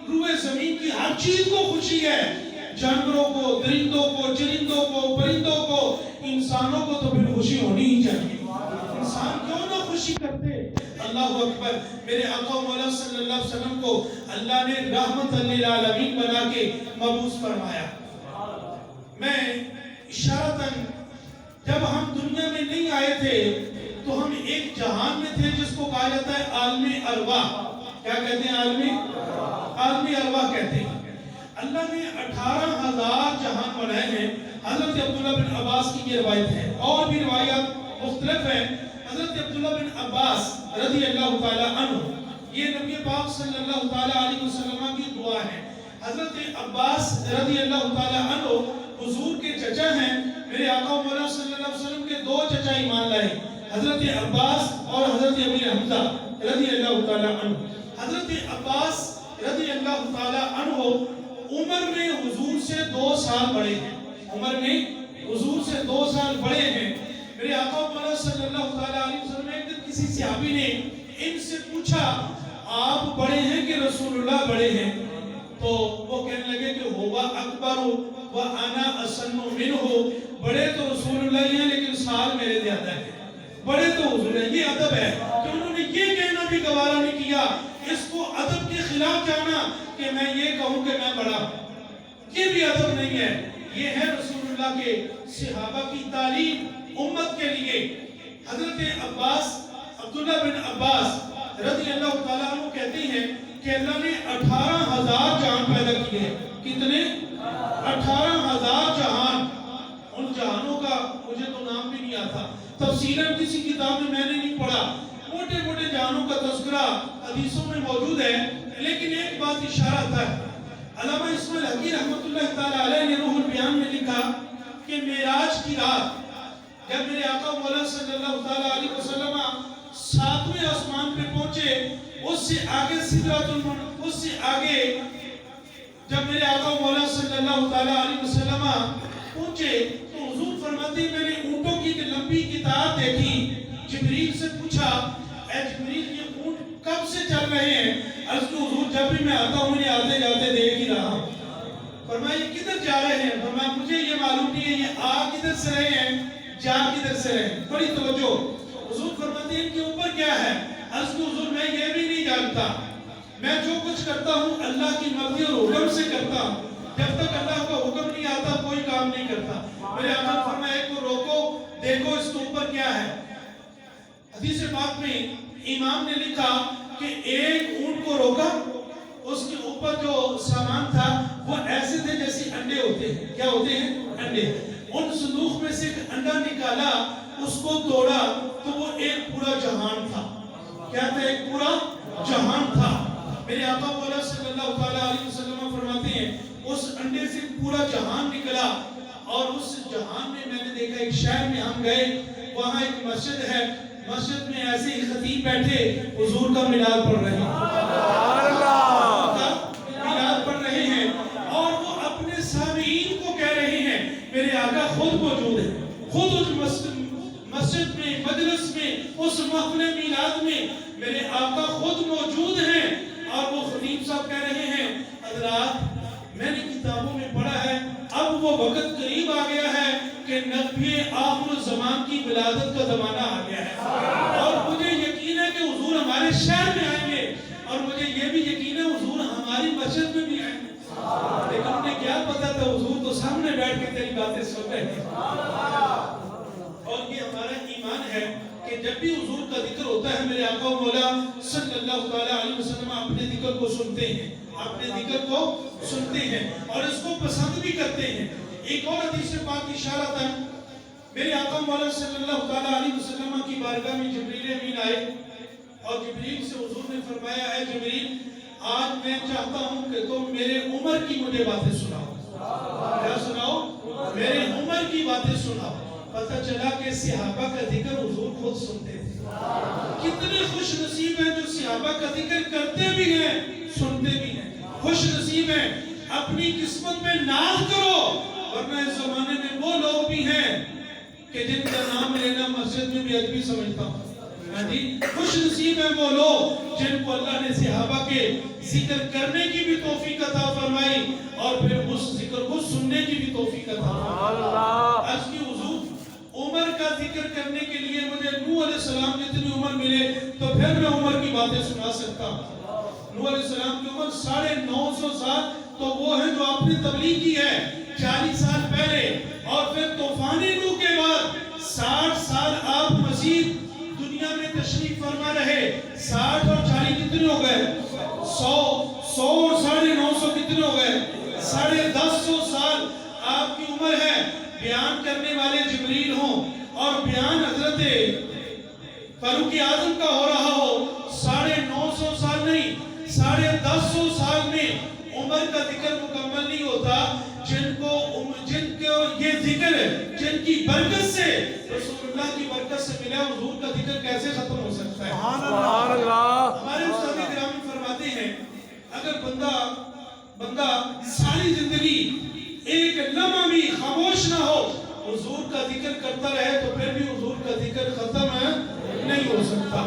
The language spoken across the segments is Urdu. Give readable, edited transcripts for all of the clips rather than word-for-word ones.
روئے زمین کی ہر چیز کو خوشی ہے، جانوروں کو، درندوں کو، چرندوں کو، پرندوں کو، انسانوں کو تو پھر خوشی ہونی ہی چاہیے۔ انسان کیوں نہ خوشی کرتے؟ اللہ اکبر۔ میرے آقا مولا صلی اللہ علیہ وسلم کو اللہ نے رحمت للعالمین بنا کے مبعوث فرمایا۔ میں اشارتاً جب ہم دنیا میں نہیں آئے تھے تو ہم ایک جہان میں تھے جس کو کہا جاتا ہے عالم ارواح۔ کیا کہتے ہیں؟ عالم ارواح کہتے ہیں۔ اللہ نے 18,000 جہان بنائے ہیں۔ حضرت عبداللہ بن عباس کی یہ روایت ہے، اور بھی روایات مختلف ہیں۔ حضرت عبداللہ بن عباس رضی اللہ تعالیٰ عنہ، یہ نبی پاک صلی اللہ تعالیٰ علیہ وسلم کی دعا ہے۔ حضرت عباس رضی اللہ تعالیٰ عنہ حضور کے چچا ہیں۔ میرے آقا مولا صلی اللہ علیہ وسلم کے 2 چچا ایمان لائے، حضرت عباس اور حضرت امیر حمزہ رضی اللہ تعالیٰ عنہ۔ حضرت عباس رضی اللہ تعالیٰ عنہ عمر میں حضور سے 2 سال بڑے ہیں، عمر میں حضور سے 2 سال بڑے ہیں۔ میرے آقا مولا صلی اللہ تعالیٰ علیہ وسلم ایک دن کسی صحابی نے ان سے پوچھا آپ بڑے ہیں کہ رسول اللہ بڑے ہیں؟ تو وہ کہنے لگے کہ ہوا اکبر و انا اسن منہ، بڑے تو رسول اللہ ہیں لیکن سال میرے زیادہ ہے، بڑے تو حضور ہیں۔ یہ ادب ہے کہ انہوں نے یہ کہنا بھی گوارا نہیں کیا، اس کو ادب کے خلاف جانا کہ میں یہ کہوں کہ میں بڑا ہوں، یہ بھی ادب نہیں ہے۔ یہ ہے رسول اللہ کے صحابہ کی تعلیم امت کے لیے۔ حضرت عباس عبداللہ بن عباس رضی اللہ تعالیٰ عنہ کہتے ہیں کہ اللہ نے 18,000 جہان پیدا کیے ہیں۔ کتنے؟ 18,000 جہان۔ ان جہانوں کا مجھے تو نام بھی نہیں آتا، تفصیلاً کسی کتاب میں نے نہیں پڑھا، موٹے موٹے جہانوں کا تذکرہ حدیثوں میں موجود ہے، لیکن ایک بات اشارہ آتا ہے۔ علامہ اسماعیل حقی رحمۃ اللہ تعالیٰ علیہ نے روح البیان میں لکھا کہ معراج کی رات جب میرے آقا مولا صلی اللہ تعالیٰ علیہ وسلم 7ویں آسمان پہ پہنچے، اس سے آگے سدرۃ المنتہا، اس سے آگے جب میرے آقا مولا صلی اللہ تعالیٰ علیہ وسلم پہنچے تو حضور فرماتے ہیں میں نے اونٹوں کی لمبی کتار دیکھی۔ جبریل سے پوچھا اے جبریل یہ اونٹ کب سے چل رہے ہیں؟ عرض کہ حضور جب بھی میں آتا ہوں انہیں آتے جاتے دیکھ ہی رہا ہوں۔ فرمایا یہ کدھر جا رہے ہیں؟ فرمایا مجھے یہ معلوم نہیں ہے یہ آ کدھر سے رہے ہیں جا کدھر سے رہے ہیں۔ بڑی توجہ۔ حضور فرماتے ہیں ان کے اوپر کیا ہے؟ عرض کہ حضور میں یہ بھی نہیں جانتا، میں جو کچھ کرتا ہوں اللہ کی مرضی اور حکم سے کرتا ہوں، جب تک اللہ کا حکم نہیں آتا کوئی کام نہیں کرتا۔ میرے آقا نے فرمایا ایک کو روکو دیکھو اس کے اوپر کیا ہے۔ حدیث پاک میں امام نے لکھا کہ ایک اونٹ کو روکا، اس کے اوپر جو سامان تھا وہ ایسے تھے جیسے انڈے ہوتے ہیں۔ کیا ہوتے ہیں؟ انڈے۔ ان صندوق میں سے ایک انڈا نکالا، اس کو توڑا تو وہ ایک پورا جہان تھا۔ کیا تھا؟ ایک پورا جہان تھا۔ میرے آقا مولا صلی اللہ تعالیٰ علیہ وسلم فرماتے ہیں اس انڈے سے پورا جہان نکلا، اور اس جہان میں میں نے دیکھا ایک شہر میں ہم گئے، وہاں ایک مسجد ہے، مسجد میں ایسے ہی خطیب بیٹھے حضور کا میلاد پڑھ رہے ہیں، میلاد پڑھ رہے ہیں، اور وہ اپنے سامعین کو کہہ رہے ہیں میرے آقا خود موجود ہے، خود اس مسجد میں، مجلس میں، اس محفل میلاد میں میرے آقا خود موجود ہیں، اور وہ خطیب صاحب کہہ رہے ہیں حضرات میں نے کتابوں میں پڑھا ہے اب وہ وقت قریب آ گیا ہے کہ نبی آخر الزمان کی ولادت کا زمانہ آ گیا ہے، اور مجھے یقین ہے کہ حضور ہمارے شہر میں آئیں گے، اور مجھے یہ بھی یقین ہے حضور ہماری مسجد میں بھی آئیں گے۔ لیکن انہیں کیا پتا تھا حضور تو سامنے بیٹھ کے تیری باتیں سن رہے ہیں۔ اور یہ ہمارا ایمان ہے کہ جب بھی حضور کا ذکر ہوتا ہے میرے آقا مولا صلی اللہ تعالیٰ علیہ وسلم اپنے ذکر کو سنتے ہیں، اپنے ذکر کو سنتے ہیں اور اس کو پسند بھی کرتے ہیں۔ ایک اور حدیث پاک اشارہ تھا، میرے آقا مولا صلی اللہ تعالیٰ علیہ وسلم کی بارگاہ میں جبریل امین آئے، اور جبریل سے حضور نے فرمایا اے جبریل آج میں چاہتا ہوں کہ تم میرے عمر کی مجھے باتیں سناؤ۔ کیا سناؤ؟ میرے عمر کی باتیں سناؤ۔ پتہ چلا کہ صحابہ کا ذکر حضور خود سنتے تھے۔ کتنے خوش نصیب ہیں جو صحابہ کا ذکر کرتے بھی ہیں سنتے بھی ہیں، خوش نصیب ہیں۔ اپنی قسمت میں ناز کرو، ورنہ اس زمانے میں وہ لوگ بھی ہیں کہ جن کا نام لینا مسجد میں بھی ادبی سمجھتا ہوں، خوش نصیب ہیں وہ لوگ جن کو اللہ نے صحابہ کے ذکر کرنے کی بھی توفیق عطا فرمائی اور پھر اس ذکر کو سننے کی بھی توفیق عطا فرمائی. آج کی حضور عمر کا ذکر کرنے کے لیے مجھے نوح علیہ السلام جتنی عمر ملے تو پھر میں عمر کی باتیں سنا سکتا ہوں. نوح علیہ السلام کی عمر 950 سال تو وہ ہے جو آپ نے تبلیغ کی ہے 40 سال پہلے اور پھر طوفان نوح کے بعد 60 سال آپ مزید دنیا میں تشریف فرما رہے. 60 اور 40 کتنے ہو گئے؟ 100 اور 950 کتنے ہو گئے؟ 1050 سال آپ کی عمر ہے. بیان کرنے والے جبریل ہوں اور بیان حضرت فاروق اعظم کا ہو رہا ہو 950 سال نہیں 1050 سال میں عمر کا ذکر مکمل نہیں ہوتا. جن کو یہ ذکر جن کی برکت سے رسول اللہ کی برکت سے ملا حضور کا ذکر کیسے ختم ہو سکتا ہے؟ سبحان اللہ. ہمارے استاد کرام فرماتے ہیں اگر بندہ ساری زندگی ایک لمحہ بھی خاموش نہ ہو حضور کا ذکر کرتا رہے تو پھر بھی حضور کا ذکر ختم نہیں ہو سکتا.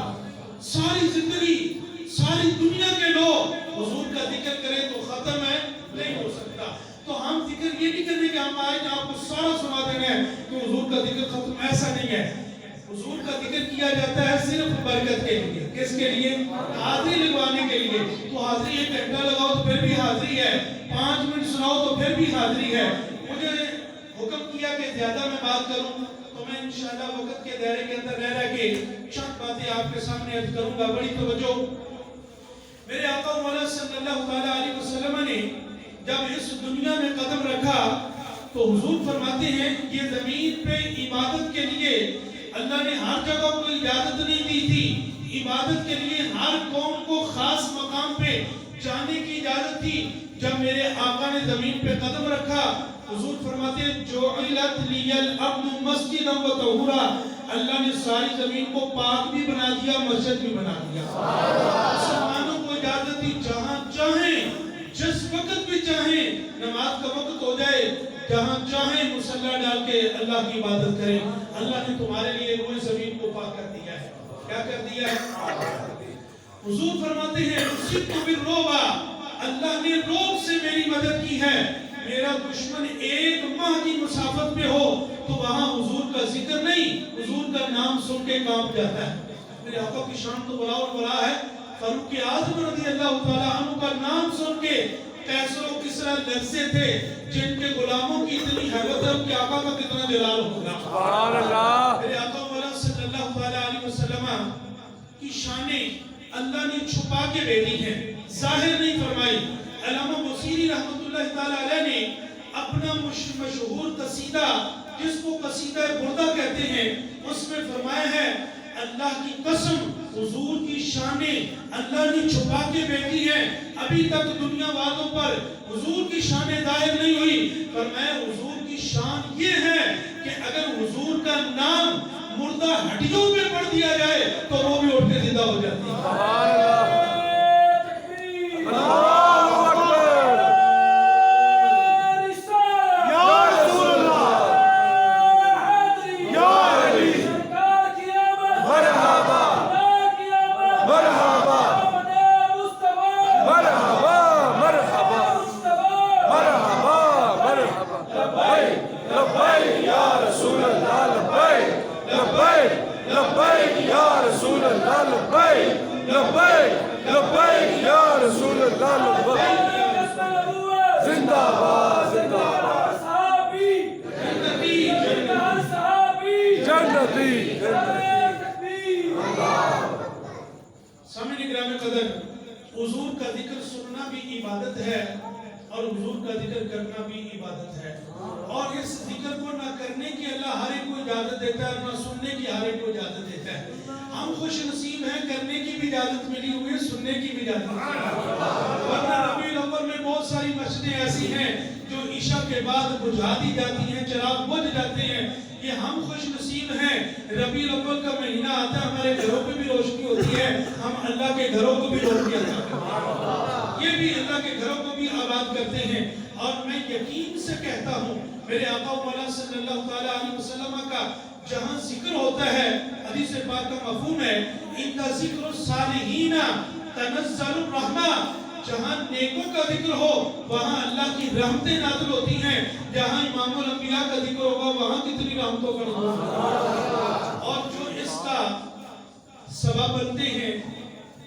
ساری زندگی ساری دنیا کے لوگ حضور کا ذکر کریں تو ختم نہیں ہو سکتا. تو ہم ذکر یہ نہیں کرنے کہ ہم آئے کہ آپ کو سارا سنا دینا ہے کہ حضور کا ذکر ختم, ایسا نہیں ہے. حضور کا ذکر کیا جاتا ہے صرف برکت کے لیے. کس کے لیے؟ حاضری لگوانے کے لیے. تو حاضری 1 گھنٹہ لگاؤ تو پھر بھی حاضری ہے, 5 منٹ سناؤ تو پھر بھی حاضری ہے. مجھے حکم کیا کہ زیادہ میں بات کروں تو میں انشاءاللہ وقت کے دائرے کے اندر رہ کے چند باتیں آپ کے سامنے عرض کروں گا. بڑی توجہ. میرے آقا مولا صلی اللہ تعالیٰ علیہ وسلم نے جب اس دنیا میں قدم رکھا تو حضور فرماتے ہیں یہ زمین پہ عبادت کے لیے اللہ نے ہر جگہ کو اجازت نہیں دی تھی. عبادت کے لیے ہر قوم کو خاص مقام پہ جانے کی اجازت تھی. جب میرے آقا نے زمین پہ قدم رکھا حضور فرماتے ہیں جعلت لی الارض مسجدا و طہورا, اللہ نے ساری زمین کو پاک بھی بنا دیا, مسجد بھی بنا دیا. مسلمانوں کو اجازت دی جہاں چاہیں جس وقت بھی چاہیں نماز کا وقت ہو جائے جہاں چاہیں مصلی ڈال کے اللہ کی عبادت کریں. اللہ نے تمہارے لیے روئے زمین کو پاک کر دیا ہے. کیا کر دیا ہے؟ حضور فرماتے ہیں اصبت بالرعب, اللہ نے رعب سے میری مدد کی ہے. میرا دشمن 1 ماہ کی مسافت پہ ہو تو وہاں حضور کا ذکر نہیں حضور کا نام سن کے کانپ جاتا ہے. میرے آقا کی شان تو بڑا اور بڑا ہے. فاروق اعظم رضی اللہ تعالیٰ عنہ کا نام سن کے قیصر و کسریٰ لرزے تھے. جن کے غلاموں کی اتنی حیبت ہے ان کے آقا کا کتنا جلال ہوگا. سبحان اللہ. میرے آقا مولا صلی اللہ تعالیٰ علیہ وسلم کی شانیں اللہ نے چھپا کے بھیجی ہیں, ظاہر نہیں فرمائی. علامہ بصیری رحمۃ اللہ تعالیٰ علیہ نے اپنا مشہور قصیدہ جس کو قصیدہ بردہ کہتے ہیں اس میں فرمایا ہے اللہ کی قسم حضور کی شانیں اللہ نے چھپا کے بھیجی ہیں. ابھی تک دنیا والوں پر حضور کی شانیں ظاہر نہیں ہوئی. فرمایا حضور کی شان یہ ہے کہ اگر حضور کا نام مردہ ہڈیوں پہ پڑھ دیا جائے تو وہ بھی اٹھ کے زندہ ہو جاتی ہے. حضور کا ذکر سننا بھی عبادت ہے اور حضور کا ذکر کرنا بھی عبادت ہے. اور اس ذکر کو نہ کرنے کی اللہ ہر ایک کو اجازت دیتا ہے, نہ سننے کی ہر ایک کو اجازت دیتا ہے. ہم خوش نصیب ہیں, کرنے کی بھی اجازت ملی ہوئی ہے, سننے کی بھی اجازت ملی ہوئی ہے. ورنہ ربیع الاول میں بہت ساری مسجدیں ایسی ہیں جو عشاء کے بعد بجھا دی جاتی ہیں, چراغ بجھ جاتے ہیں. یہ ہم خوش نصیب ہیں. ربیع الاول کا مہینہ آتا ہے, ہمارے گھروں پہ بھی روشنی ہوتی ہے, ہم اللہ کے گھروں کو بھی روشنی عطا کرتے ہیں. یہ بھی اللہ کے گھروں کو بھی آباد کرتے ہیں. اور میں یقین سے کہتا ہوں میرے آقا مولا صلی اللہ تعالیٰ علیہ وسلم کا جہاں ذکر ہوتا ہے، حدیث پاک کا مفہوم ہے ان کا ذکر الصالحین تنزل الرحمہ، جہاں نیکوں کا ذکر ہو وہاں اللہ کی رحمتیں نازل ہوتی ہیں، جہاں امام الانبیاء کا ذکر ہوگا وہاں کتنی رحمتوں کا نزول ہوگا۔ اور جو اس کا سبب بنتے ہیں،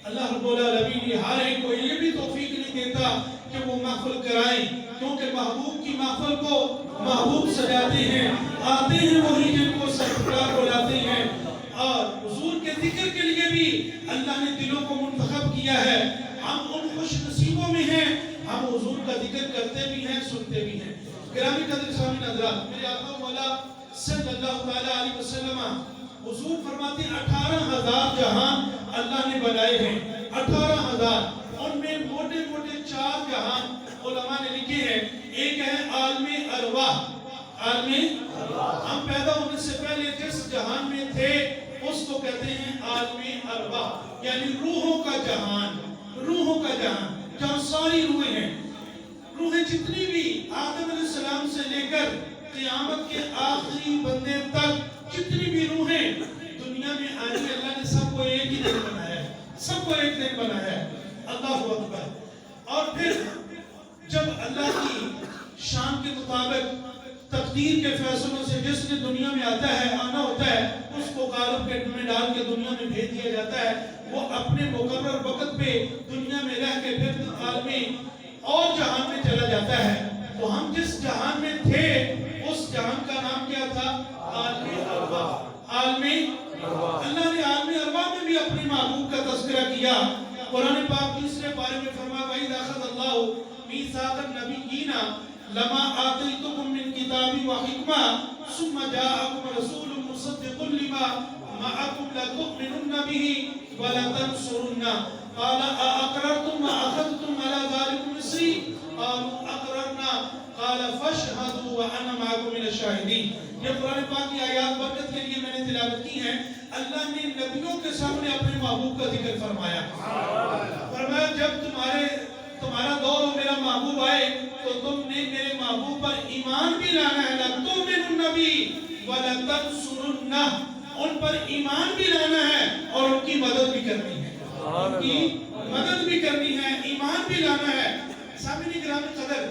اللہ رب العالمین ہر ایک کو یہ بھی توفیق نہیں دیتا کہ وہ محفل کرائیں، کیونکہ محبوب کی محفل کو محبوب سجاتے ہیں، آتے ہیں وہی جن کو سرکار بلاتے ہیں۔ اور حضور کے ذکر کے لیے بھی اللہ نے دلوں کو منتخب کیا ہے۔ ہم ان خوش نصیبوں میں ہیں، ہم حضور کا ذکر کرتے بھی ہیں، سنتے بھی ہیں۔ گرامی قدر سامعین حضرات، میرے آقا مولا صلی اللہ تعالیٰ علیہ وسلم حضور فرماتے ہیں 18,000 جہان اللہ نے بنائے ہیں، 18,000۔ ان میں موٹے موٹے 4 جہان علماء نے لکھے ہیں۔ ایک ہے عالم ارواح، عالم ہم پیدا ہونے سے پہلے جس جہان میں تھے اس کو کہتے ہیں عالم ارواح، یعنی روحوں کا جہان، روحوں کا جہان جہاں ساری روحیں ہیں۔ روحیں جتنی بھی آدم علیہ السلام سے لے کر قیامت کے آخری بندے تک جتنی بھی روحیں دنیا میں آئی، اللہ نے سب کو ایک ہی دن بنایا ہے، سب کو ایک دن بنایا ہے۔ اللہ اکبر۔ اور پھر جب اللہ کی شان کے مطابق تقدیر کے فیصلوں سے جس نے دنیا میں آتا ہے، آنا ہوتا ہے، اس کو قالب کے میں ڈال کے دنیا میں بھیج دیا جاتا ہے۔ وہ اپنے مقرر وقت پہ دنیا میں رہ کے پھر عالمی اور جہان میں چلا جاتا ہے۔ تو ہم جس جہان میں تھے اس جہان کا نام کیا تھا؟ عالم ارواح، عالم ارواح۔ اللہ نے عالم ارواح میں بھی اپنی محبوب کا تذکرہ کیا۔ قرآن پاک تیسرے پارے میں فرمایا وَإِذْ أَخَذَ اللَّهُ مِيثَاقَ النَّبِيِّينَ لَمَا آتَيْتُكُم مِّن كِتَابٍ وَحِكْمَةٍ ثُمَّ جَاءَكُمْ رَسُولٌ مُصَدِّقٌ لِّمَا مَعَكُمْ لَتُؤْمِنُنَّ بِهِ وَلَتَنصُرُنَّهُ قَالَ أَأَقْرَرْتُمْ وَأَخَذْتُمْ عَلَىٰ ذَلِكُمْ إِصْرِي قَالُوا أَقْرَرْنَا قَالَ فَاشْهَدُوا وَأَنَا مَعَكُمْ مِنَ الشَّاهِدِينَ۔ یہ قرآن پاک کی آیات برکت کے لیے میں نے تلاوت کی ہیں۔ اللہ نے نبیوں کے سامنے اپنے محبوب کا ذکر فرمایا، فرمایا جب تمہارا دور ہو میرا محبوب آئے تو تم نے میرے محبوب پر ایمان بھی لانا ہے، لَتُؤْمِنُنَّ بِهِ وَلَتَنصُرُنَّهُ، ان پر ایمان بھی لانا ہے اور ان کی مدد بھی کرنی ہے، ان کی مدد بھی کرنی ہے، ایمان بھی لانا ہے۔ سامعین گرامی قدر،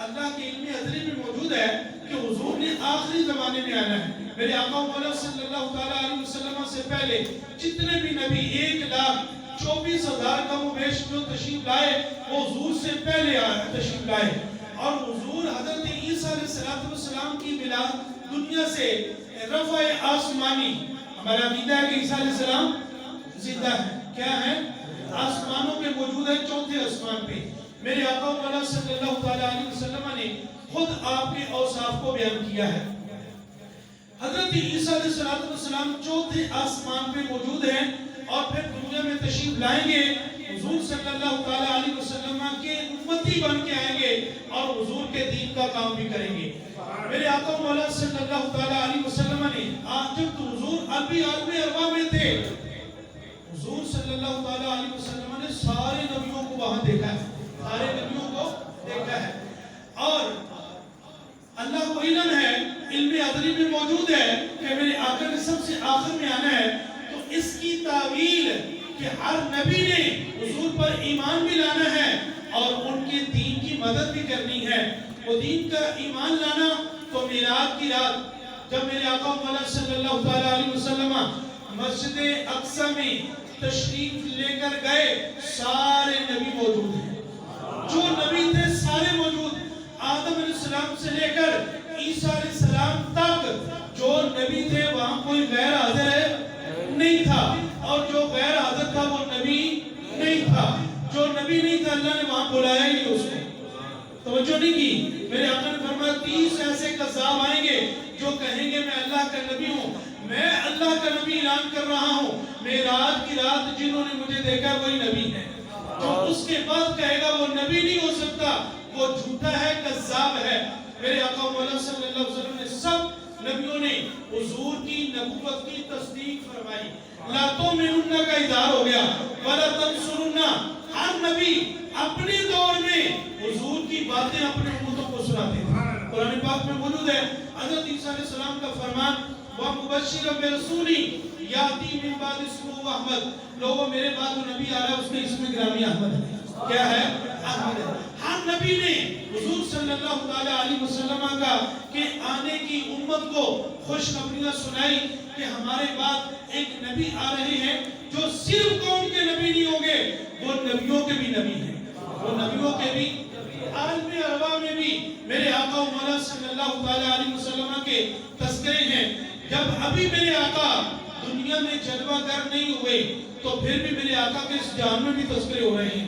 اللہ کے علم ازلی میں موجود ہے کہ حضور نے آخری زمانے میں آنا ہے۔ میرے آقا مولا صلی اللہ تعالیٰ علیہ وسلم سے پہلے جتنے بھی نبی 1,24,000 کم و بیش جو تشریف لائے وہ حضور سے پہلے تشریف لائے۔ اور حضور حضرت عیسیٰ علیہ السلام کی ملاد دنیا سے رفع آسمانی، ہمارا عقیدہ ہے کہ عیسیٰ علیہ السلام زندہ ہے، کیا ہے؟ آسمانوں پہ موجود ہے، 4تھے آسمان پہ۔ میرے آقا مولا صلی اللہ تعالیٰ علیہ وسلم نے خود آپ کے اوصاف کو بیان کیا ہے۔ حضرت عیسیٰ علیہ السلام 4تھے آسمان پہ موجود ہیں اور پھر دنیا میں تشریف لائیں گے، حضور صلی اللہ تعالیٰ علیہ وسلم کے امتی بن کے آئیں گے اور حضور کے دین کا کام بھی کریں گے۔ میرے آقا مولا صلی اللہ تعالیٰ علیہ وسلم نے جب حضور ابھی عالم ارواح میں تھے، حضور صلی اللہ تعالیٰ علیہ وسلم نے سارے نبیوں کو وہاں دیکھا ہے، سارے نبیوں کو دیکھا ہے۔ اور اللہ کو علم ہے، علم ازلی میں موجود ہے کہ میرے آقا نے سب سے آخر میں آنا ہے، تو اس کی تعویل کہ ہر نبی نے حضور پر ایمان بھی لانا ہے اور ان کے دین کی مدد بھی کرنی ہے۔ وہ دین کا ایمان لانا تو معراج کی رات جب میرے آقا مولا صلی اللہ تعالیٰ علیہ وسلم مسجد اقصی میں تشریف لے کر گئے، سارے نبی موجود ہیں، جو نبی تھے سارے موجود، آدم علیہ السلام سے لے کر عیسیٰ علیہ السلام تک جو نبی تھے وہاں کوئی غیر حاضر نہیں تھا، اور جو غیر حاضر تھا وہ نبی نہیں تھا، جو نبی نہیں تھا اللہ نے وہاں بلایا ہی نہیں اس کو، توجہ نہیں کی۔ میرے آقا نے فرمایا 30 ایسے کذاب آئیں گے جو کہیں گے میں اللہ کا نبی ہوں، میں اللہ کا نبی اعلان کر رہا ہوں، معراج کی رات جنہوں نے مجھے دیکھا وہی نبی ہے، جو اس کے بعد کہے گا وہ نبی نہیں ہو سکتا، وہ جھوٹا ہے، کذاب ہے۔ میرے آقا مولا صلی اللہ علیہ وسلم نے سب نبیوں نے حضور کی نبوت کی تصدیق فرمائی، لا تؤمنن کا اظہار ہو گیا، ولا تنصرن، ہر نبی اپنے دور میں حضور کی باتیں اپنے امتوں کو سناتے تھے۔ قرآن پاک میں موجود ہے حضرت عیسیٰ علیہ السلام کا فرمان ومبشرا برسول یاتی من بعد اسمہ احمد. لوگوں میرے بعد جو نبی آ رہا ہے اس کا اسم گرامی احمد ہے. کیا ہے؟ احمد ہے. ہر نبی نے حضور صلی اللہ علیہ وسلم کا کہ آنے کی امت کو خوشخبریاں سنائی کہ ہمارے بعد ایک نبی آ رہے ہیں جو صرف قوم کے نبی نہیں ہوں گے, وہ نبیوں کے بھی نبی ہیں. وہ نبیوں کے بھی عالم ارواح میں بھی میرے آقا و مولا صلی اللہ علیہ وسلم کے تذکرے ہیں. جب ابھی میرے آقا دنیا میں جلوہ گر نہیں ہوئے تو پھر بھی میرے آقا کے اس جہان میں بھی تذکرے ہو رہے ہیں.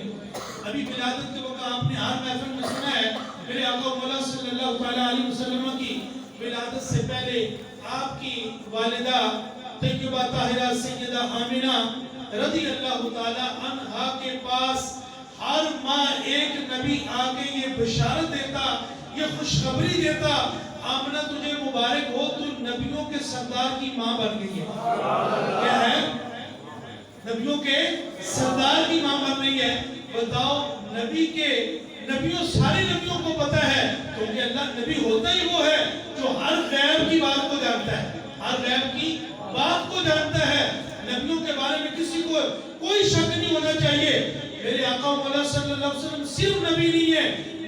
ابھی ولادت کے وقت آپ نے ہر محفل میں سنا ہے میرے آقا و مولا صلی اللہ علیہ وسلم کی ولادت سے پہلے آپ کی والدہ طیبہ طاہرہ سیدہ آمنہ رضی اللہ تعالی عنہا کے پاس ہر ماہ ایک نبی آگے یہ بشارت دیتا, یہ خوشخبری دیتا, آمنہ تجھے مبارک ہو, تو نبیوں کے سردار کی ماں بن گئی ہے. کیا ہے؟ نبیوں کے سردار کی ماں بن گئی ہے. بتاؤ, نبیوں سارے نبیوں کو پتا ہے کیونکہ اللہ نبی ہوتا ہی وہ ہے جو ہر غیب کی بات کو جانتا ہے, ہر غیب کی بات کو جانتا ہے. نبیوں کے بارے میں کسی کو کوئی شک نہیں ہونا چاہیے. میرے آقا مولا صلی اللہ علیہ وسلم صرف نبی نہیں ہے,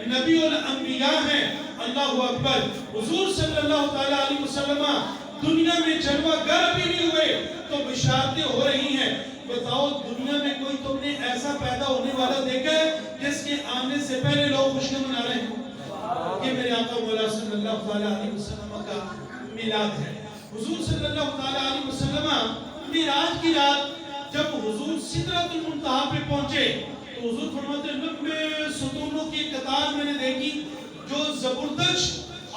نبی الانبیاء ہیں. اللہ اکبر. حضور صلی اللہ علیہ وسلم دنیا میں جلوہ گر بھی نہیں ہوئے تو بشارتیں ہو رہی ہیں. بتاؤ, دنیا میں کوئی تم نے ایسا پیدا ہونے والا دیکھا ہے جس کے آنے سے پہلے لوگ خوشیاں منا رہے ہیں؟ کہ میرے آقا مولا صلی اللہ علیہ وسلم کا میلاد ہے. حضور صلی اللہ علیہ وسلم معراج کی رات جب حضور سدرۃ المنتہا پہ پہنچے تو حضور فرماتے ہیں لمبے ستونوں کی قطار میں نے دیکھی جو زبردش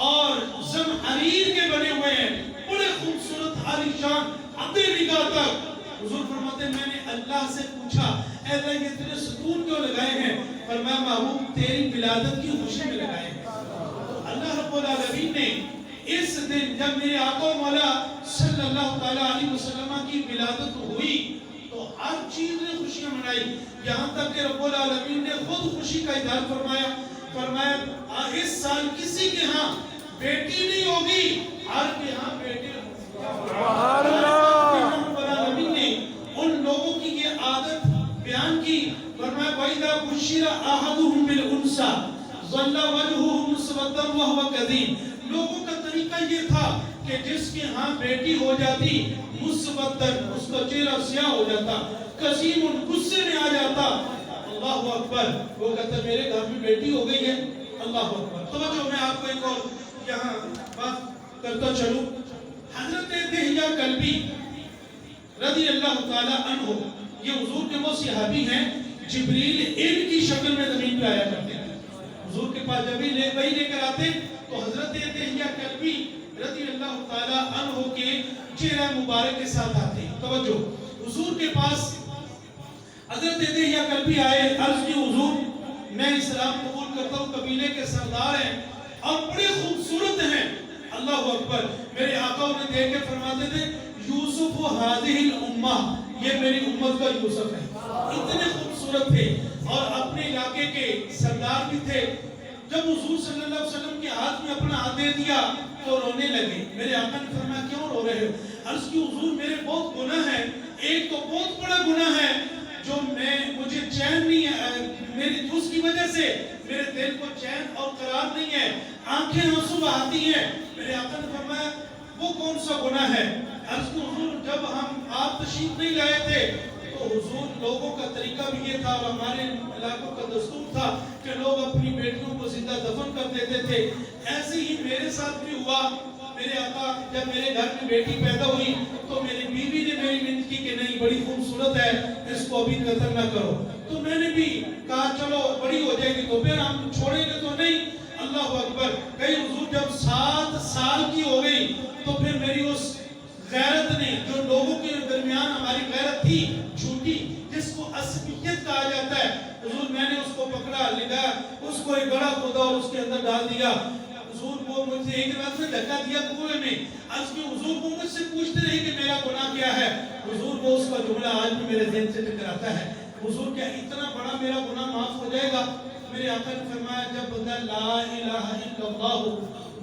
اور زمحریر کے بنے ہوئے ہیں, بڑے خوبصورت عالی شان حد نگاہ تک. حضور فرماتے ہیں میں نے اللہ سے پوچھا اے اللہ یہ تیرے ستون کیوں لگائے ہیں؟ فرمایا محبوب تیری ولادت کی خوشی میں لگائے ہیں. اللہ رب العالمین نے اس دن جب میرے آقا مولا صلی اللہ علیہ وسلم کی ولادت ہوئی تو ہر چیز نے خوشیاں منائی, یہاں تک کہ رب العالمین نے خود خوشی کا اظہار فرمایا اس سال کسی کے ہاں بیٹی نہیں ہوگی, ہر کے ہاں بیٹے ہوں. رب العالمین نے ان لوگوں کی یہ عادت بیان کی. فرمایا وَإِذَا بُشِّرَ أَحَدُهُم بِالْأُنثَىٰ ظَلَّ وَجْهُهُ مُسْوَدًّا وَهُوَ كَظِيمٌ. لوگوں کا طریقہ یہ تھا کہ جس کے ہاں بیٹی ہو جاتی مسودن, اس کا چہرہ سیاہ ہو جاتا, قسیم غصے میں آ جاتا. اللہ اکبر. وہ کہتا میرے گھر میں بیٹی ہو گئی ہے. اللہ اکبر. توجہ, میں آپ کو ایک اور یہاں بات کرتا چلوں. حضرت دہیہ کلبی رضی اللہ تعالی عنہ یہ حضور کے وہ صحابی ہیں جبریل ان کی شکل میں زمین پہ آیا کرتے ہیں. حضور کے پاس جب وہی لے کر آتے تو حضرت دہیہ کلبی رضی اللہ تعالی عنہ کے چہرہ مبارک کے ساتھ آتے ہیں. توجہ, حضور کے پاس حضرت دہیہ کلبی آئے, عرض کی حضور میں اسلام قبول کرتا ہوں, قبیلے کے سردار ہیں اور بڑے خوبصورت ہیں. اللہ اکبر. میرے آقا انہیں دیکھ کے فرماتے تھے یوسف ہذہ الامہ, یہ میری امت کا یوسف ہے. اتنے خوبصورت تھے اور اپنے علاقے کے سردار بھی تھے. جب حضور صلی اللہ علیہ وسلم کے ہاتھ میں اپنا ہاتھ دے دیا تو رونے لگے. میرے آقا نے فرمایا کیوں رو رہے ہو؟ عرض کی حضور میرے بہت گناہ ہیں, ایک تو بہت بڑا گناہ ہے جو مجھے چین نہیں ہے, میری اس کی وجہ سے میرے دل کو چین اور قرار نہیں ہے, آنکھیں آنسو بہاتی ہیں. میرے آقا نے فرمایا وہ کون سا گناہ ہے؟ عرض کی حضور جب آپ تشریف نہیں لائے تھے تو حضور لوگوں کا طریقہ بھی یہ تھا اور ہمارے علاقوں کا دستور تھا کہ لوگ اپنی بیٹیوں کو زندہ دفن کر دیتے تھے. ایسے ہی میرے ساتھ بھی ہوا. میرے آقا جب میرے گھر میں بیٹی پیدا ہوئی تو میری بیوی نے میری منت کی کہ نہیں بڑی خوبصورت ہے, اس کو ابھی قتل نہ کرو. تو میں نے بھی کہا چلو بڑی ہو جائے گی تو پھر ہم چھوڑیں گے تو نہیں. اللہ اکبر. کئی حضور جب 7 سال کی ہو گئی تو پھر میری اس غیرت نے جو لوگوں کے درمیان ہماری غیرت تھی جھوٹی جس کو عصبیت کہا جاتا ہے, حضور میں نے اس کو پکڑا, لگا, اس کو ایک گڑھا کھودا اور اس کے اندر ڈال دیا. حضور کو مجھ سے ایک بات میں دھکا دیا کنویں میں. عرض کی حضور کو مجھ سے پوچھتے رہے کہ میرا گناہ کیا ہے. حضور کو اس کا جملہ آج بھی میرے ذہن سے ٹکراتا ہے. حضور کیا اتنا بڑا میرا گناہ معاف ہو جائے گا؟ میرے آقا نے فرمایا جب بندہ لا الہ الا اللہ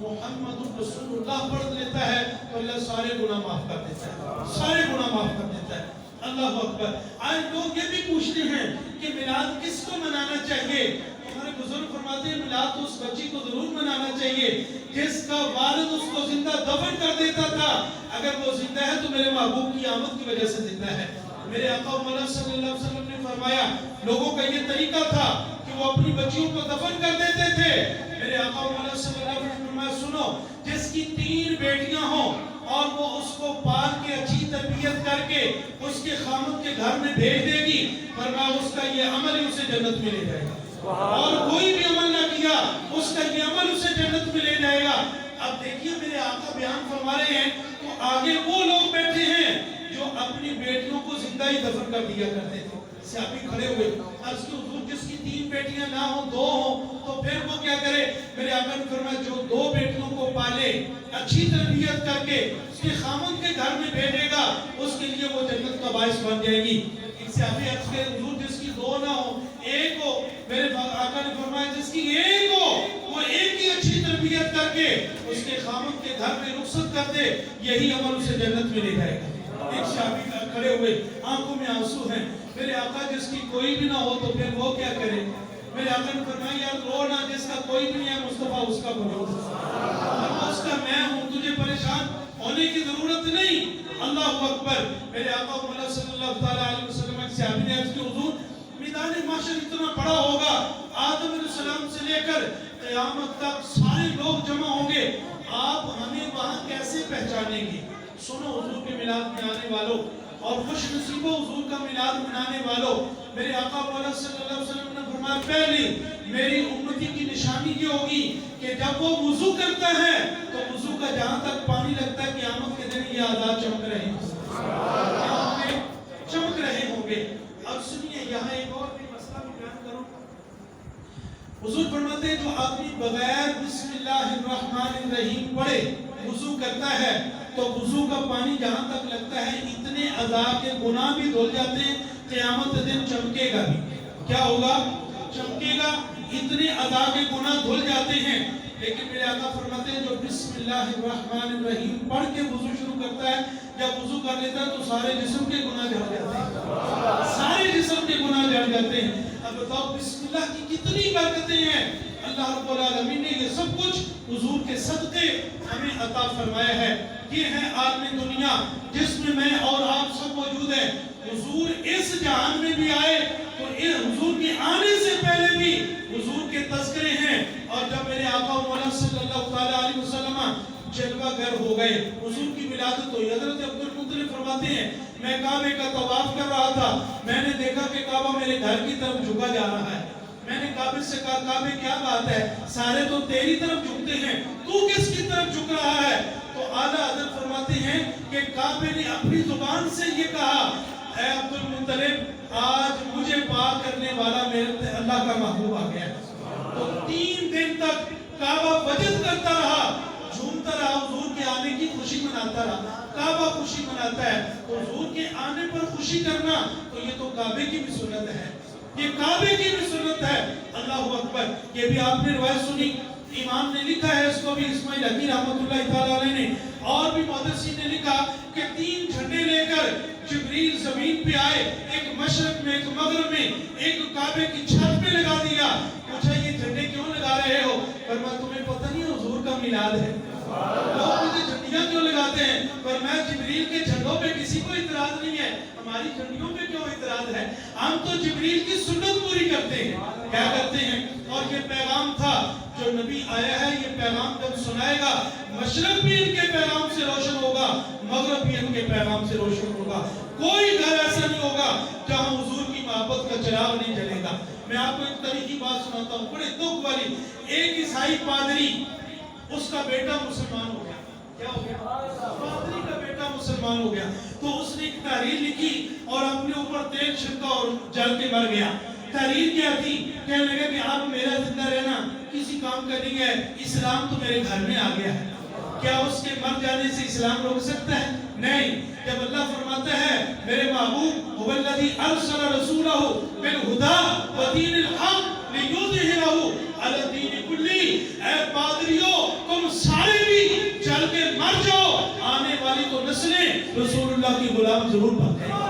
محمد رسول اللہ پڑھ لیتا ہے تو اللہ سارے گناہ معاف کر دیتا ہے، سارے گناہ معاف کر دیتا ہے۔ اللہ اکبر۔ آج لوگ یہ بھی پوچھتے ہیں کہ میلاد کس کو منانا چاہیے؟ ہمارے بزرگ فرماتے ہیں میلاد تو اس بچی کو ضرور منانا چاہیے جس کا والد اس کو زندہ دفن کر دیتا تھا۔ اگر وہ زندہ ہے تو میرے محبوب کی آمد کی وجہ سے زندہ ہے۔ میرے آقا مولا صلی اللہ علیہ وسلم نے فرمایا لوگوں کا یہ طریقہ تھا کہ وہ اپنی بچیوں کو دفن کر دیتے تھے۔ میرے آقا مولا صلی اللہ علیہ وسلم نے فرمایا سنو، جس کی 3 بیٹیاں ہوں اور وہ اس کو پال کے اچھی تربیت کر کے اس کے خامد کے گھر میں بھیج دے گی، فرمایا اس کا یہ عمل ہی اسے جنت میں لے جائے گا، اور کوئی بھی عمل نہ کیا اس کا یہ عمل اسے جنت میں لے جائے گا۔ اب دیکھیے میرے آقا بیان فرما رہے ہیں تو آگے وہ لوگ بیٹھے ہیں جو اپنی بیٹیوں کو زندہ ہی دفن کر دیا کرتے تھے۔ صحابی کھڑے ہوئے، عرض کی حضور جس کی 3 بیٹیاں نہ ہوں 2 ہوں تو پھر وہ کیا کرے؟ میرے آقا نے فرمایا جو 2 بیٹیوں کو پالے، اچھی تربیت کر کے اس کے خامد کے گھر میں بھیجے گا، اس کے لیے وہ جنت کا باعث بن جائے گی۔ ایک صحابی عرض کے حضور جس کی 2 نہ ہوں 1 ہو، میرے آقا نے فرمایا جس کی 1 ہو وہ 1 کی اچھی تربیت کر کے اس کے خامد کے گھر میں رخصت کر دے، یہی عمل اسے جنت میں لے جائے گا۔ ایک صحابی کھڑے ہوئے، آنکھوں میں آنسو ہیں، میرے آقا جس کی کوئی بھی نہ ہو تو پھر وہ کیا کرے؟ میرے آقا نے فرمایا یار رو نہ، جس کا کوئی بھی نہیں ہے مصطفیٰ اس کا بنو، اس کا میں ہوں، تجھے پریشان ہونے کی ضرورت نہیں۔ اللہ اکبر۔ میرے آقا مولا صلی اللہ علیہ وسلم ایک صحابی نے عرض کی حضور میدان محشر اتنا بڑا ہوگا، آدم علیہ السلام سے لے کر قیامت تک سارے لوگ جمع ہوں گے، آپ ہمیں وہاں کیسے پہچانیں گے؟ سنو حضور کے میلاد میں آنے والوں اور خوش نصیبوں حضور کا میلاد منانے والوں، میرے آقا مولا صلی اللہ علیہ وسلم نے فرمایا پہلی میری امتی کی نشانی یہ ہوگی کہ جب وہ وضو کرتا ہے تو وضو کا جہاں تک پانی لگتا ہے قیامت کے دن یہ اعضاء چمک رہے ہیں، چمک رہے ہوں گے۔ اب سنیے یہاں ایک اور بھی مسئلہ میں بیان کروں۔ حضور فرماتے ہیں جو آدمی بغیر بسم اللہ الرحمن الرحیم پڑھے وضو کرتا ہے تو وضو کا پانی جہاں تک لگتا ہے اتنے اعضاء کے گناہ بھی دھل جاتے ہیں، قیامت دن چمکے گا بھی۔ کیا ہوگا؟ چمکے گا، اتنے اعضاء کے گناہ دھل جاتے ہیں۔ لیکن میرے آقا فرماتے ہیں جو بسم اللہ الرحمن الرحیم پڑھ کے وضو شروع کرتا ہے، جب وضو کر لیتا ہے تو سارے جسم کے گناہ جھڑ جاتے ہیں، سارے جسم کے گناہ جھڑ جاتے ہیں۔ اب بتاؤ بسم اللہ کی کتنی برکتیں ہیں۔ اللہ رب العالمین نے یہ سب کچھ حضور کے صدقے ہمیں عطا فرمایا ہے۔ یہ ہے عالم دنیا جس میں میں اور آپ سب موجود ہیں۔ حضور اس جہان میں بھی آئے تو حضور کے آنے سے پہلے بھی حضور کے تذکرے ہیں، اور جب میرے آقا مولا صلی اللہ علیہ وسلم جلوہ گر ہو گئے، حضور کی ولادت ہوئی، حضرت عبد المطلب فرماتے ہیں میں کعبے کا طواف کر رہا تھا، میں نے دیکھا کہ کعبہ میرے گھر کی طرف جھکا جا رہا ہے۔ میں نے کعبے سے کہا کعبے کیا بات ہے، سارے تو تیری طرف جھکتے ہیں، تو کس کی طرف جھک رہا ہے؟ تو اعلیٰ حضرت فرماتے ہیں کہ کعبے نے اپنی زبان سے یہ کہا اے عبد المطلب آج مجھے پاک کرنے والا میرے اللہ کا محبوب آ گیا۔ تو 3 دن تک کعبہ وجد کرتا رہا، جھومتا رہا، حضور کے آنے کی خوشی مناتا رہا۔ کعبہ خوشی مناتا ہے تو حضور کے آنے پر خوشی کرنا تو یہ تو کعبے کی بھی سنت ہے، یہ کعبے کی بھی سنت ہے۔ اللہ اکبر۔ یہ بھی آپ نے روایت سنی، امام نے لکھا ہے اس کو بھی اسماعیل حقی رحمۃ اللہ تعالیٰ علیہ نے، اور بھی محدثین نے لکھا کہ 3 جھنڈے لے کر جبریل زمین پہ آئے، ایک مشرق میں، ایک مغرب میں، ایک کعبے کی چھت پہ لگا دیا۔ پوچھا یہ جھنڈے کیوں لگا رہے ہو؟ فرمایا تمہیں پتہ نہیں حضور کا میلاد ہے، لوگ مجھے جھنڈیاں کیوں لگاتے ہیں؟ فرمایا جبریل کے جھنڈوں پہ کسی کو اعتراض نہیں ہے، ہماری جھنڈیوں پہ کیوں اعتراض ہے؟ ہم تو جبریل کی سنت پوری کرتے ہیں۔ کیا کرتے ہیں؟ اور یہ پیغام تھا جو نبی آیا ہے، یہ پیغام جب سنائے گا مشرق بھی ان کے پیغام سے روشن ہوگا، مغرب بھی ان کے پیغام سے روشن ہوگا۔ کوئی گھر ایسا نہیں ہوگا جہاں حضور کی محبت کا چراغ نہیں جلے گا۔ میں آپ کو ایک تاریخی بات سناتا ہوں، بڑے دکھ والی۔ ایک عیسائی پادری، اس کا بیٹا مسلمان ہو گیا۔ کیا ہو گیا؟ پادری کا بیٹا مسلمان ہو گیا۔ تو اس نے ایک تحریر لکھی اور اپنے اوپر تیل چھڑکا اور جل کے مر گیا۔ تحریر کیا تھی؟ کہنے لگا کہ آپ میرا زندہ رہنا کسی کام کا نہیں ہے، اسلام تو میرے گھر میں آ گیا ہے۔ کیا اس کے مر جانے سے اسلام روک سکتا ہے؟ نہیں۔ جب اللہ فرماتا ہے میرے محبوب هو الذی ارسل رسولہ بالہدی ودین الحق لیظہرہ علی الدین کلہ، اے پادریوں تم رسول اللہ کی غلام ضرور بن جائیں گے.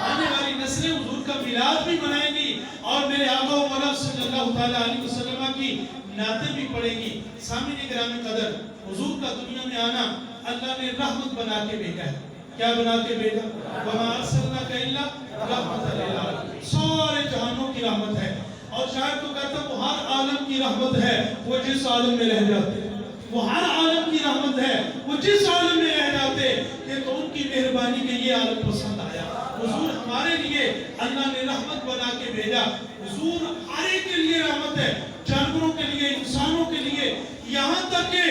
آنے والی نسلیں حضور کا میلاد بھی منائیں گی اور میرے آقا و مولا صلی اللہ تعالیٰ علیہ وسلم کی نعتیں بھی پڑھیں گی. سامعین کرام قدر، حضور کا دنیا میں آنا اللہ نے رحمت بنا کے بھیجا ہے. کیا بنا کے بھیجا؟ وَمَا أَرْسَلْنَاكَ إِلَّا رَحْمَةً لِلْعَالَمِينَ، سارے جہانوں کی رحمت ہے. اور شاید تو کہتا وہ ہر عالم کی رحمت ہے وہ جس عالم میں رہ جاتے، وہ ہر عالم کی رحمت ہے وہ جس عالم میں رہ جاتے. یہ تو ان کی مہربانی کہ یہ عالم پسند آیا. حضور ہمارے لیے اللہ نے رحمت بنا کے بھیجا. حضور ہر ایک کے لیے رحمت ہے، جانوروں کے لیے، انسانوں کے لیے. یہاں تک کہ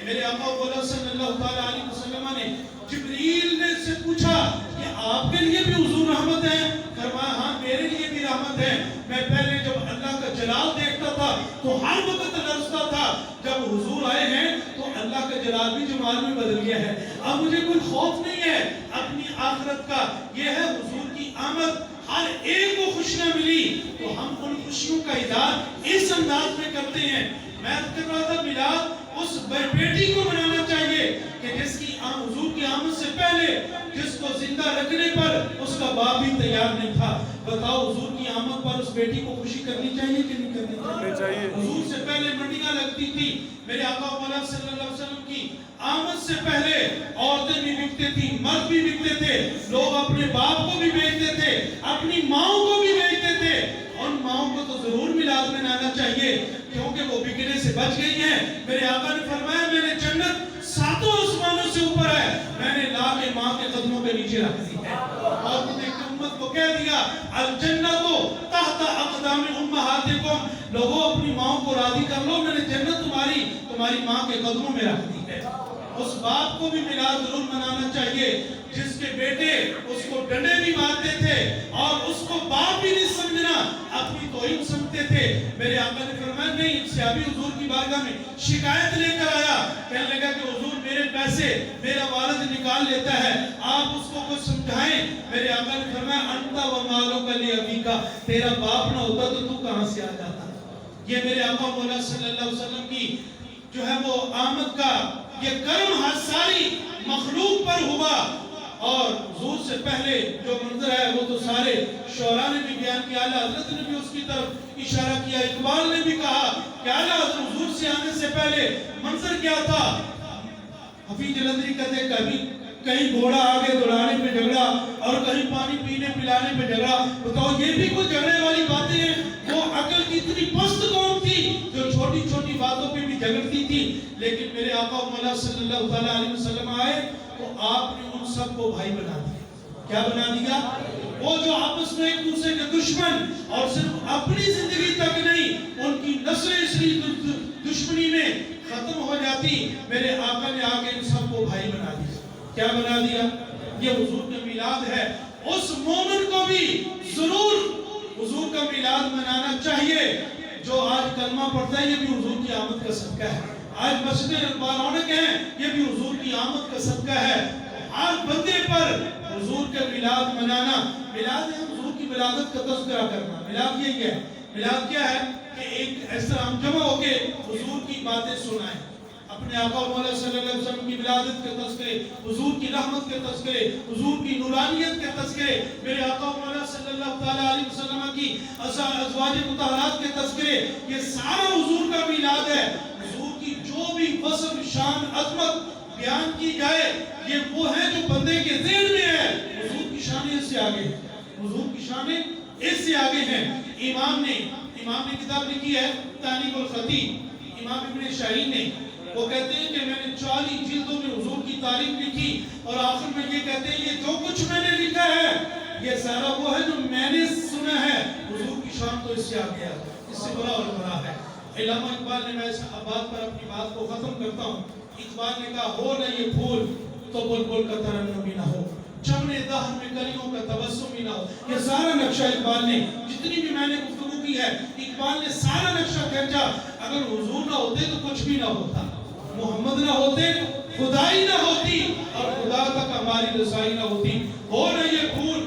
میرے آقا مولا صلی اللہ تعالیٰ علیہ وسلم نے جبریل نے سے پوچھا کہ آپ کے لیے بھی حضور رحمت ہے؟ فرمایا ہاں میرے لیے بھی رحمت ہے. میں پہلے جب اللہ کا جلال دیکھتا تھا تو ہر وقت لرزتا تھا، جب حضور آئے ہیں تو اللہ کا جلال بھی جمال میں بدل گیا ہے. اب مجھے کوئی خوف نہیں ہے اپنی آخرت کا. یہ ہے حضور کی آمد، ہر ایک کو خوشیاں ملی تو ہم ان خوشیوں کا اظہار اس انداز میں کرتے ہیں. میں کر رہا تھا میلاد اس بیٹی کو منانا چاہیے کہ جس کی حضور کی آمد سے پہلے جس کو زندہ رکھنے پر اس کا باپ بھی تیار نہیں تھا. بتاؤ حضور کی آمد پر اس بیٹی کو خوشی کرنی چاہیے کہ نہیں کرنی چاہیے؟ حضور سے پہلے منڈیاں لگتی تھی. میرے آقا مولا صلی اللہ علیہ وسلم کی آمد سے پہلے عورتیں بھی بکتے تھی، مرد بھی بکتے تھے. لوگ اپنے باپ کو بھی بیچتے تھے، اپنی ماؤں کو بھی بیچتے تھے. ان ماؤں کو تو ضرور میلاد منانا چاہیے کیونکہ وہ بکنے سے بچ گئی ہیں. میرے آقا نے فرمایا میں نے جنت ساتوں آسمانوں سے اوپر ہے، میں نے لا کے ماں کے قدموں کے نیچے رکھ دی ہے. اور تم ایک امت کو کہہ دیا الجنت تحت اقدام امہاتکم، لوگوں اپنی ماں کو راضی کر لو، میں نے جنت تمہاری ماں کے قدموں میں رکھ دی ہے. اس باپ کو بھی میلاد ضرور منانا چاہیے جس کے بیٹے اس کو ڈنڈے بھی مارتے تھے اور اس کو باپ بھی نہیں سمجھنا، اپنی توہین سمجھتے تھے. میرے آقا نے فرمایا نہیں. صحابی حضور کی بارگاہ میں شکایت لے کر آیا، کہنے لگا کہ حضور میرے پیسے میرا والد نکال لیتا ہے، آپ اس کو کچھ سمجھائیں. میرے آقا نے فرمایا انت و مالک لابیک، تیرا باپ نہ ہوتا تو تو کہاں سے آ جاتا. یہ میرے آقا مولا صلی اللہ علیہ وسلم کی جو ہے وہ آمد کا یہ کرم ساری مخلوق پر ہوا. اور حضور سے پہلے جو منظر ہے وہ تو سارے شعراء نے بھی بیان کیا، اعلیٰ حضرت نے بھی اس کی طرف اشارہ کیا، اقبال نے بھی کہا کہ اعلیٰ حضرت حضور سے آنے سے پہلے منظر کیا تھا. حفیظ جلندری کہتے کبھی کہیں گھوڑا آگے دوڑانے پہ جھگڑا اور کہیں پانی پینے پلانے پہ جھگڑا. بتاؤ یہ بھی کوئی جھگڑے والی باتیں ہیں؟ وہ عقل کی اتنی پست قوم تھی جو چھوٹی چھوٹی باتوں پہ بھی جھگڑتی تھی. لیکن میرے آقا مولا صلی اللہ تعالیٰ علیہ وسلم آئے تو آپ نے ان سب کو بھائی بنا دیا. کیا بنا دیا؟ وہ جو آپس میں ایک دوسرے کے دشمن اور صرف اپنی زندگی تک نہیں ان کی نسلیں اس دشمنی میں ختم ہو جاتی. میرے آقا نے آگے ان سب کو بھائی بنا دیا. کیا بنا دیا؟ یہ حضور کا میلاد ہے. اس مومن کو بھی ضرور حضور کا میلاد منانا چاہیے. جو آج کلمہ پڑھتا ہے یہ بھی حضور کی آمد کا صدقہ ہے. آج مسجدیں بارونق ہیں یہ بھی حضور کی آمد کا صدقہ ہے. ہر بندے پر حضور کا میلاد منانا. میلاد ہے حضور کی ولادت کا تذکرہ کرنا. میلاد یہی ہے. میلاد کیا ہے کہ ایک ایسا ہم جمع ہو کے حضور کی باتیں سنائیں، اپنے آقا مولا صلی اللہ علیہ وسلم کی ولادت کے تذکرے، حضور کی رحمت کے تذکرے، حضور کی نورانیت کے تذکرے، میرے آقا مولا صلی اللہ تعالیٰ علیہ وسلم کی ازواج مطہرات کے تذکرے. یہ سارا حضور کا میلاد ہے. حضور کی جو بھی وصف شان عظمت بیان کی جائے یہ وہ ہے جو بندے کے ذہن میں ہے. حضور کی شانیں اس سے آگے ہیں. حضور کی شانیں اس سے آگے ہیں. امام نے کتاب لکھی ہے تانیب الخطیب، امام ابن شاہین نے. وہ کہتے ہیں کہ میں نے 40 جلدوں میں حضور کی تعریف لکھی اور آخر میں یہ کہتے ہیں یہ جو کچھ میں نے لکھا ہے یہ سارا وہ ہے جو میں نے سنا ہے. حضور کی شان تو اس سے آگے ہے، اس سے بڑا اور بڑا ہے. علامہ اقبال نے، میں اس بات پر اپنی بات کو ختم کرتا ہوں. اقبال نے کہا ہو نہ یہ پھول تو بلبل کا ترنم بھی نہ ہو، چمن دہر میں کلیوں کا تبسم بھی نہ ہو. یہ سارا نقشہ اقبال نے، جتنی بھی میں نے گفتگو کی ہے اقبال نے سارا نقشہ کھینچا. اگر حضور نہ ہوتے تو کچھ بھی نہ ہوتا، محمد نہ ہوتے خدائی نہ ہوتی اور خدا تک ہماری رسائی نہ ہوتی. ہو نہ یہ پھول